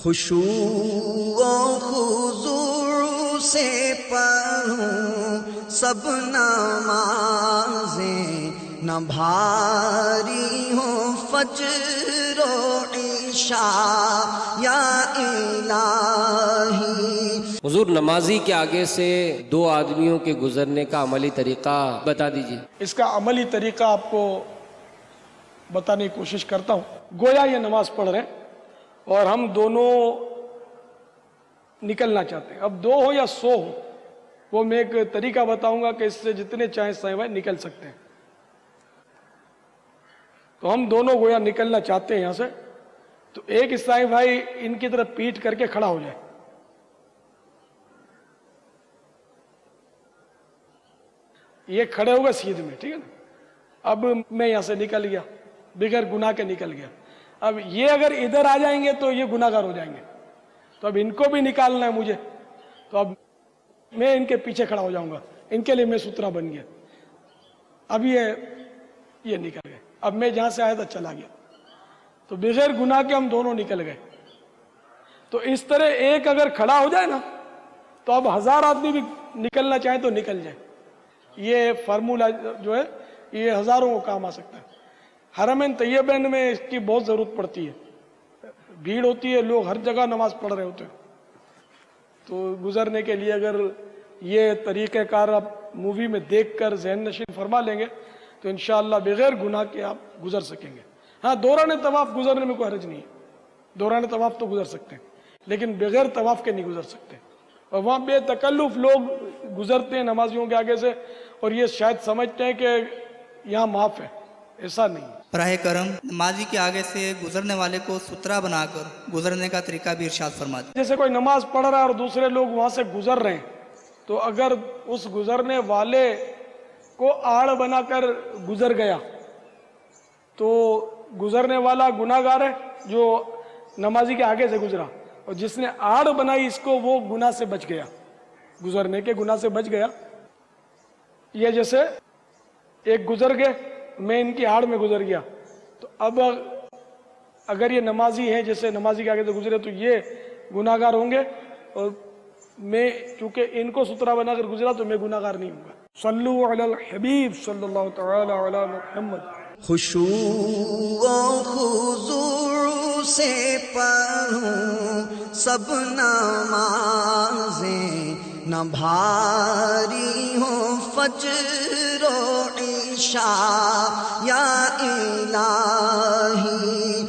خشوع و خضوع سے پڑھوں سب نمازیں، نہ بھاری ہوں فجر و عشاء یا الہی۔ حضور، نمازی کے آگے سے دو آدمیوں کے گزرنے کا عملی طریقہ بتا دیجیے۔ اس کا عملی طریقہ آپ کو بتانے کی کوشش کرتا ہوں۔ گویا یہ نماز پڑھ رہے ہیں اور ہم دونوں نکلنا چاہتے ہیں، اب دو ہو یا 100 ہو، وہ میں ایک طریقہ بتاؤں گا کہ اس سے جتنے چاہیں صاحب نکل سکتے ہیں۔ تو ہم دونوں گویا نکلنا چاہتے ہیں یہاں سے، تو ایک عیسائی بھائی ان کی طرف پیٹ کر کے کھڑا ہو جائے، یہ کھڑے ہوگا سیدھ میں، ٹھیک ہے نا۔ اب میں یہاں سے نکل گیا، بغیر گناہ کے نکل گیا۔ اب یہ اگر ادھر آ جائیں گے تو یہ گناہ گار ہو جائیں گے، تو اب ان کو بھی نکالنا ہے مجھے، تو اب میں ان کے پیچھے کھڑا ہو جاؤں گا، ان کے لیے میں سترا بن گیا۔ اب یہ نکل گئے، اب میں جہاں سے آیا تھا چلا گیا، تو بغیر گناہ کے ہم دونوں نکل گئے۔ تو اس طرح ایک اگر کھڑا ہو جائے نا، تو اب 1000 آدمی بھی نکلنا چاہیں تو نکل جائے۔ یہ فارمولہ جو ہے یہ ہزاروں کو کام آ سکتا ہے۔ حرمین طیبین میں اس کی بہت ضرورت پڑتی ہے، بھیڑ ہوتی ہے، لوگ ہر جگہ نماز پڑھ رہے ہوتے ہیں، تو گزرنے کے لیے اگر یہ طریقہ کار آپ مووی میں دیکھ کر ذہن نشین فرما لیں گے تو انشاءاللہ بغیر گناہ کے آپ گزر سکیں گے۔ ہاں، دوران طواف گزرنے میں کوئی حرج نہیں ہے، دوران طواف تو گزر سکتے ہیں، لیکن بغیر طواف کے نہیں گزر سکتے۔ اور وہاں بے تکلف لوگ گزرتے ہیں نمازیوں کے آگے سے، اور یہ شاید سمجھتے ہیں کہ یہاں معاف ہے، ایسا نہیں۔ براہ کرم نمازی کے آگے سے گزرنے والے کو سترا بنا کر گزرنے کا طریقہ بھی ارشاد فرما دیں۔ جیسے کوئی نماز پڑھ رہا ہے اور دوسرے لوگ وہاں سے گزر رہے ہیں، تو اگر اس گزرنے والے کو آڑ بنا کر گزر گیا تو گزرنے والا گناہ گار ہے جو نمازی کے آگے سے گزرا، اور جس نے آڑ بنائی اس کو وہ گناہ سے بچ گیا، گزرنے کے گناہ سے بچ گیا۔ یہ جیسے ایک گزر گئے، میں ان کی آڑ میں گزر گیا، تو اب اگر یہ نمازی ہیں جیسے نمازی کے آگے سے گزرے تو یہ گناہ گار ہوں گے، اور میں چونکہ ان کو سترا بنا کر گزرا تو میں گناہ گار نہیں ہوں گا۔ صلو علی الحبیب صلی اللہ تعالی علی محمد۔ خشوع و خضوع سے پڑھوں سب نمازیں، نہ بھاری ہوں فجر و عشاء یا الہی۔